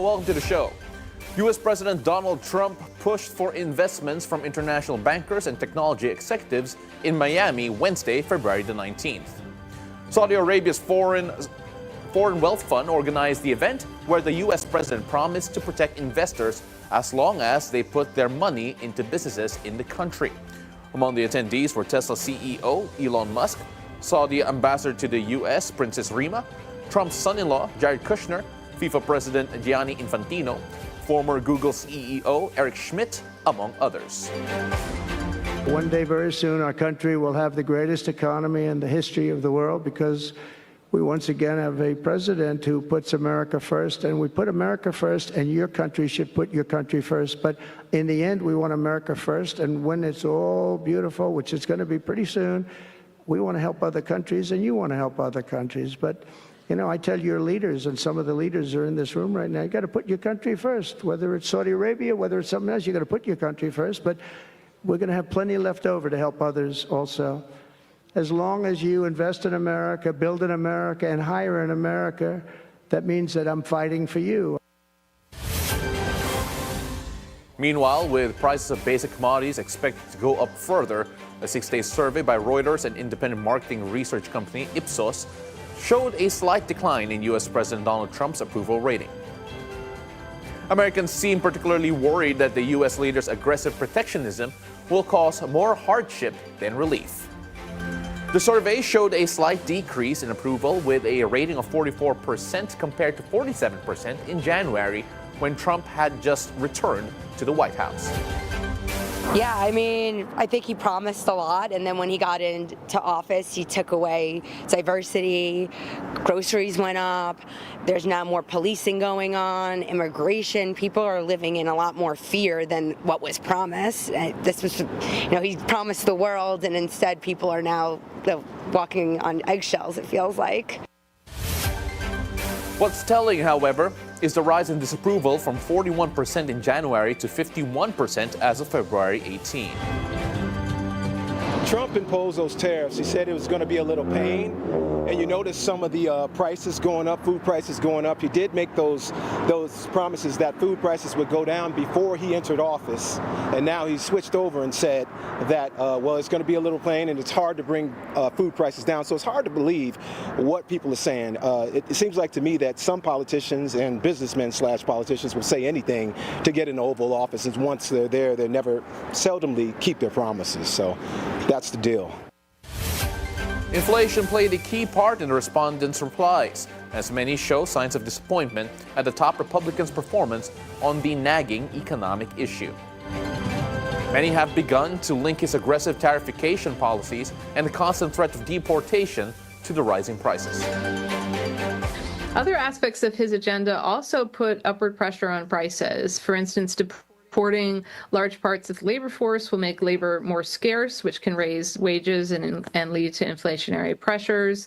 welcome to the show. U.S. President Donald Trump pushed for investments from international bankers and technology executives in Miami Wednesday, February the 19th. Saudi Arabia's Foreign Wealth Fund organized the event where the U.S. president promised to protect investors as long as they put their money into businesses in the country. Among the attendees were Tesla CEO Elon Musk, Saudi ambassador to the U.S. Princess Rima, Trump's son-in-law Jared Kushner, FIFA President Gianni Infantino, former Google CEO Eric Schmidt, among others. One day very soon our country will have the greatest economy in the history of the world because we once again have a president who puts America first, and we put America first, and your country should put your country first. But in the end, we want America first, and when it's all beautiful, which it's going to be pretty soon, we want to help other countries, and you want to help other countries. But you know, I tell your leaders, and some of the leaders are in this room right now, you got to put your country first. Whether it's Saudi Arabia, whether it's something else, you got to put your country first. But we're going to have plenty left over to help others also. As long as you invest in America, build in America, and hire in America, that means that I'm fighting for you. Meanwhile, with prices of basic commodities expected to go up further, a 6-day survey by Reuters and independent marketing research company Ipsos showed a slight decline in U.S. President Donald Trump's approval rating. Americans seem particularly worried that the U.S. leader's aggressive protectionism will cause more hardship than relief. The survey showed a slight decrease in approval with a rating of 44% compared to 47% in January when Trump had just returned to the White House. Yeah, I mean, I think he promised a lot, and then when he got into office, he took away diversity, groceries went up, there's now more policing going on, immigration, people are living in a lot more fear than what was promised. This was, you know, he promised the world, and instead people are now walking on eggshells, it feels like. What's telling, however, is the rise in disapproval from 41% in January to 51% as of February 18. Trump imposed those tariffs. He said it was going to be a little pain, and you notice some of the prices going up, food prices going up. He did make those promises that food prices would go down before he entered office, and now he's switched over and said that, well, it's going to be a little pain, and it's hard to bring food prices down. So it's hard to believe what people are saying. It seems like to me that some politicians and businessmen / politicians will say anything to get in the Oval Office, and once they're there, they never seldomly keep their promises. So that's the deal. Inflation played a key part in the respondents' replies, as many show signs of disappointment at the top Republican's performance on the nagging economic issue. Many have begun to link his aggressive tariffication policies and the constant threat of deportation to the rising prices. Other aspects of his agenda also put upward pressure on prices. For instance, deporting large parts of the labor force will make labor more scarce, which can raise wages and lead to inflationary pressures.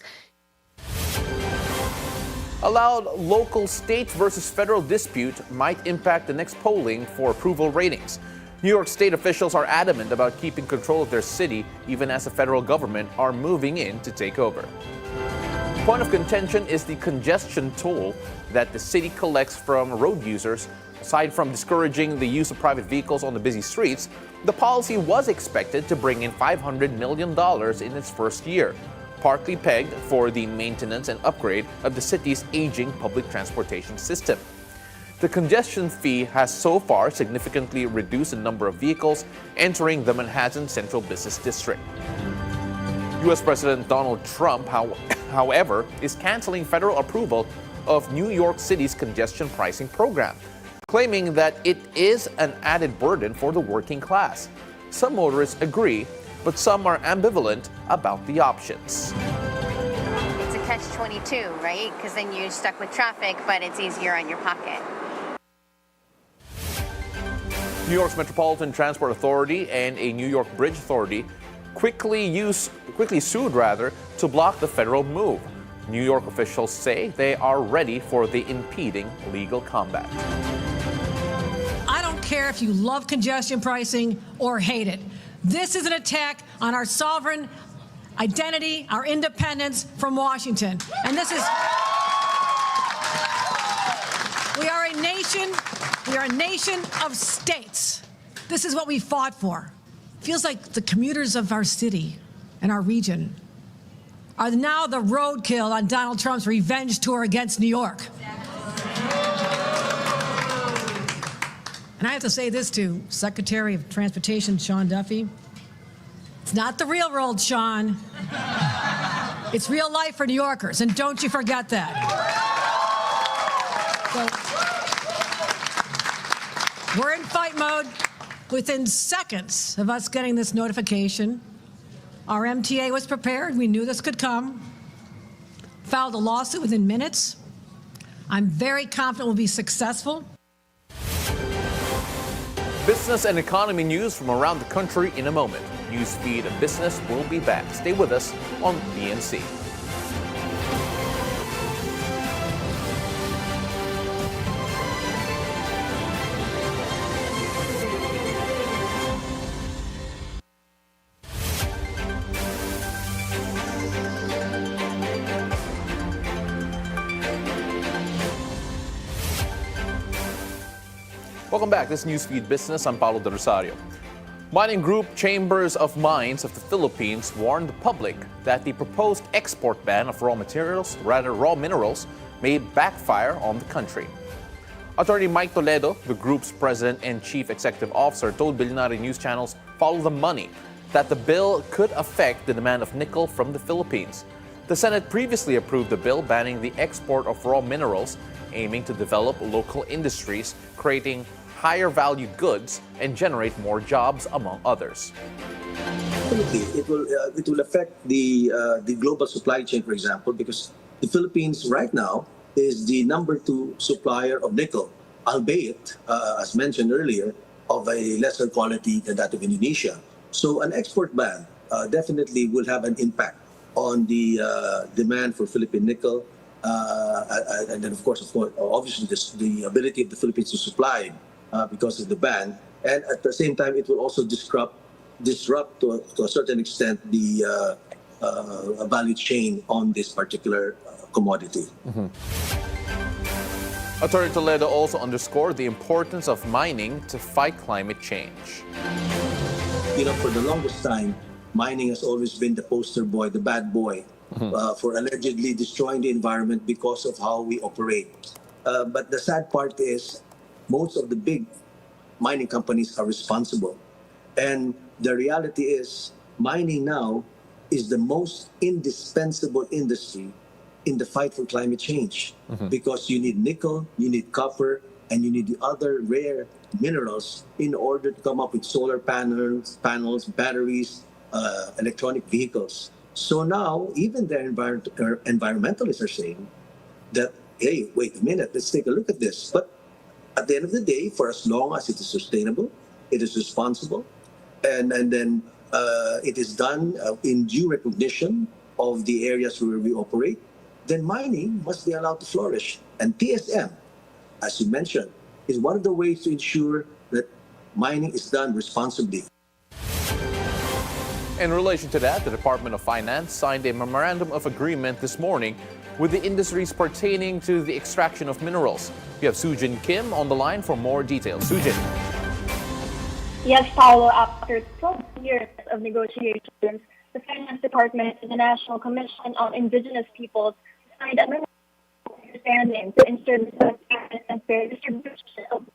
A loud local state versus federal dispute might impact the next polling for approval ratings. New York State officials are adamant about keeping control of their city, even as the federal government are moving in to take over. Point of contention is the congestion toll that the city collects from road users. Aside from discouraging the use of private vehicles on the busy streets, the policy was expected to bring in $500 million in its first year, partly pegged for the maintenance and upgrade of the city's aging public transportation system. The congestion fee has so far significantly reduced the number of vehicles entering the Manhattan Central Business District. U.S. President Donald Trump, however, is canceling federal approval of New York City's congestion pricing program, claiming that it is an added burden for the working class. Some motorists agree, but some are ambivalent about the options. It's a catch-22, right? Because then you're stuck with traffic, but it's easier on your pocket. New York's Metropolitan Transport Authority and a New York Bridge Authority quickly sued to block the federal move. New York officials say they are ready for the impeding legal combat. I don't care if you love congestion pricing or hate it. This is an attack on our sovereign identity, our independence from Washington. And this is... We are a nation We are a nation of states. This is what we fought for. Feels like the commuters of our city and our region are now the roadkill on Donald Trump's revenge tour against New York. And I have to say this to Secretary of Transportation Sean Duffy. It's not the real world, Sean. It's real life for New Yorkers, and don't you forget that. So, we're in fight mode. Within seconds of us getting this notification, our MTA was prepared. We knew this could come. Filed a lawsuit within minutes. I'm very confident we'll be successful. Business and economy news from around the country in a moment. Newsfeed Business will be back. Stay with us on BNC. Welcome back. This is Newsfeed Business. I'm Paolo del Rosario. Mining group Chambers of Mines of the Philippines warned the public that the proposed export ban of raw minerals, may backfire on the country. Attorney Mike Toledo, the group's president and chief executive officer, told Bilyonaryo news channels Follow the Money that the bill could affect the demand of nickel from the Philippines. The Senate previously approved the bill banning the export of raw minerals, aiming to develop local industries, creating higher value goods and generate more jobs, among others. Definitely, it will affect the global supply chain, for example, because the Philippines right now is the #2 supplier of nickel, albeit, as mentioned earlier, of a lesser quality than that of Indonesia. So an export ban definitely will have an impact on the demand for Philippine nickel, and then of course, obviously, the ability of the Philippines to supply because of the ban, and at the same time, it will also disrupt to a certain extent the value chain on this particular commodity. Mm-hmm. Attorney Toledo also underscored the importance of mining to fight climate change. You know, for the longest time, mining has always been the poster boy, the bad boy, for allegedly destroying the environment because of how we operate. But the sad part is, most of the big mining companies are responsible. And the reality is, mining now is the most indispensable industry in the fight for climate change. Because you need nickel, you need copper, and you need the other rare minerals in order to come up with solar panels, batteries, electronic vehicles. So now, even the environmentalists are saying that, hey, wait a minute, let's take a look at this. But at the end of the day, for as long as it is sustainable, it is responsible, and then it is done in due recognition of the areas where we operate, then mining must be allowed to flourish. And TSM, as you mentioned, is one of the ways to ensure that mining is done responsibly. In relation to that, the Department of Finance signed a memorandum of agreement this morning with the industries pertaining to the extraction of minerals. We have Sujin Kim on the line for more details. Sujin. Yes, Paolo, after 12 years of negotiations, the Finance Department and the National Commission on Indigenous Peoples signed a memorandum of understanding to ensure the transparent and fair distribution of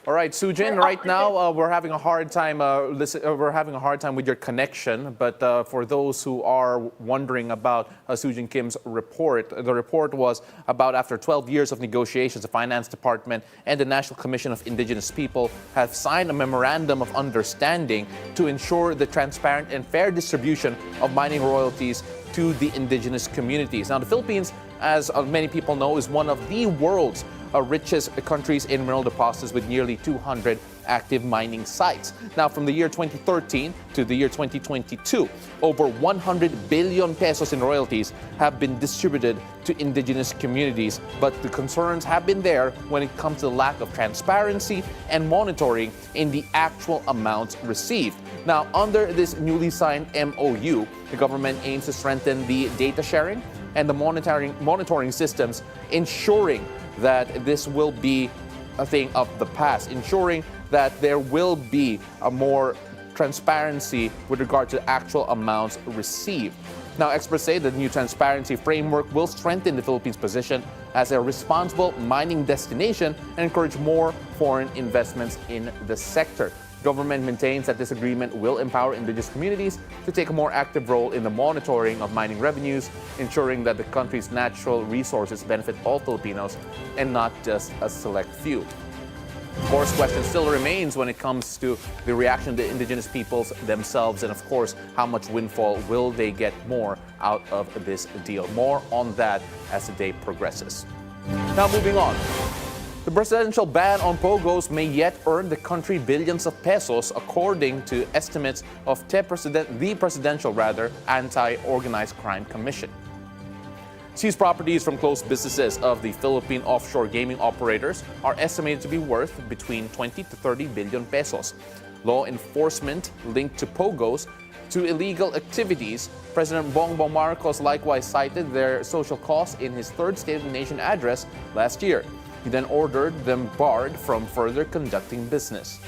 All right, Sujin. Right now, we're having a hard time. We're having a hard time with your connection. But for those who are wondering about Sujin Kim's report, the report was about after 12 years of negotiations, the Finance Department and the National Commission of Indigenous People have signed a memorandum of understanding to ensure the transparent and fair distribution of mining royalties to the indigenous communities. Now, the Philippines, as many people know, is one of the world's richest countries in mineral deposits with nearly 200 active mining sites. Now, from the year 2013 to the year 2022, over 100 billion pesos in royalties have been distributed to indigenous communities, but the concerns have been there when it comes to the lack of transparency and monitoring in the actual amounts received. Now, under this newly signed MOU, the government aims to strengthen the data sharing and the monitoring systems, ensuring that this will be a thing of the past, ensuring that there will be a more transparency with regard to actual amounts received. Now, experts say the new transparency framework will strengthen the Philippines' position as a responsible mining destination and encourage more foreign investments in the sector. Government maintains that this agreement will empower indigenous communities to take a more active role in the monitoring of mining revenues, ensuring that the country's natural resources benefit all Filipinos and not just a select few. Of course, question still remains when it comes to the reaction of the indigenous peoples themselves, and of course, how much windfall will they get more out of this deal? More on that as the day progresses. Now, moving on. The presidential ban on POGOs may yet earn the country billions of pesos, according to estimates of the presidential Anti-Organized Crime Commission. Seized properties from closed businesses of the Philippine offshore gaming operators are estimated to be worth between 20 to 30 billion pesos. Law enforcement linked to POGOs to illegal activities. President Bongbong Marcos likewise cited their social costs in his third State of the Nation address last year. He then ordered them barred from further conducting business.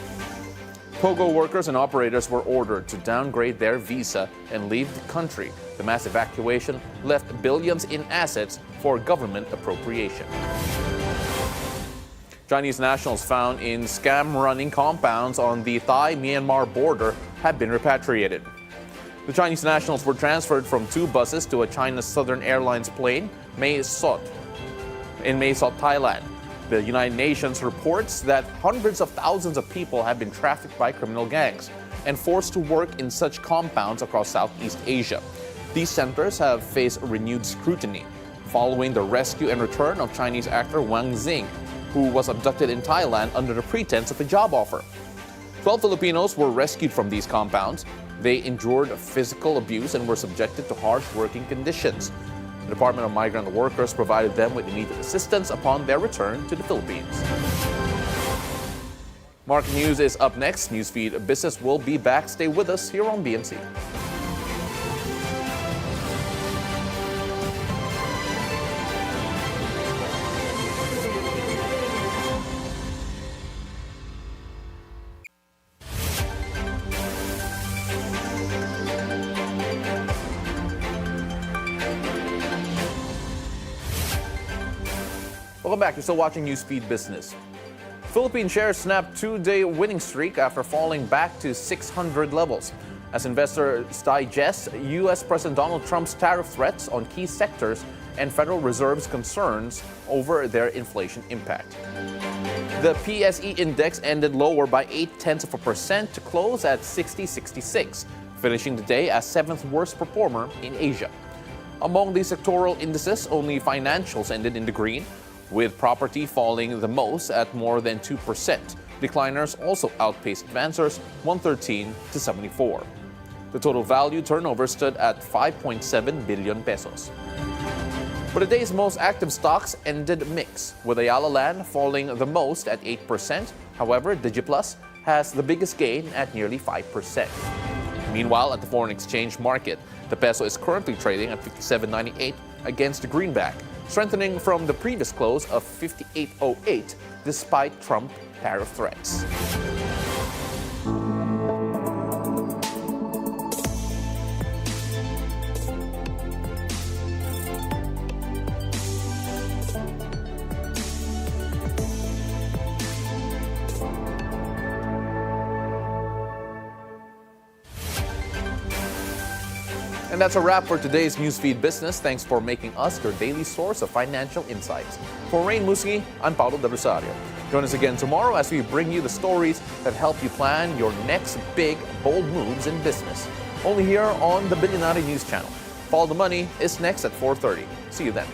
POGO workers and operators were ordered to downgrade their visa and leave the country. The mass evacuation left billions in assets for government appropriation. Chinese nationals found in scam-running compounds on the Thai-Myanmar border have been repatriated. The Chinese nationals were transferred from 2 buses to a China Southern Airlines plane in Mae Sot, Thailand. The United Nations reports that hundreds of thousands of people have been trafficked by criminal gangs and forced to work in such compounds across Southeast Asia. These centers have faced renewed scrutiny following the rescue and return of Chinese actor Wang Xing, who was abducted in Thailand under the pretense of a job offer. 12 Filipinos were rescued from these compounds. They endured physical abuse and were subjected to harsh working conditions. The Department of Migrant Workers provided them with immediate assistance upon their return to the Philippines. Market News is up next. Newsfeed Business will be back. Stay with us here on BNC. Welcome back. You're still watching Newsfeed Business. Philippine shares snapped 2-day winning streak after falling back to 600 levels. As investors digest U.S. President Donald Trump's tariff threats on key sectors and Federal Reserve's concerns over their inflation impact. The PSE index ended lower by 0.8% to close at 60.66, finishing the day as 7th worst performer in Asia. Among the sectoral indices, only financials ended in the green, with property falling the most at more than 2%. Decliners also outpaced advancers, 113 to 74. The total value turnover stood at 5.7 billion pesos. But the day's most active stocks ended mixed, with Ayala Land falling the most at 8%. However, DigiPlus has the biggest gain at nearly 5%. Meanwhile, at the foreign exchange market, the peso is currently trading at 57.98 against the greenback, strengthening from the previous close of 58.08 despite Trump tariff threats. And that's a wrap for today's Newsfeed Business. Thanks for making us your daily source of financial insights. For Rain Musgi, I'm Paolo del Rosario. Join us again tomorrow as we bring you the stories that help you plan your next big, bold moves in business. Only here on the Bilyonaryo News Channel. Follow the Money is next at 4:30. See you then.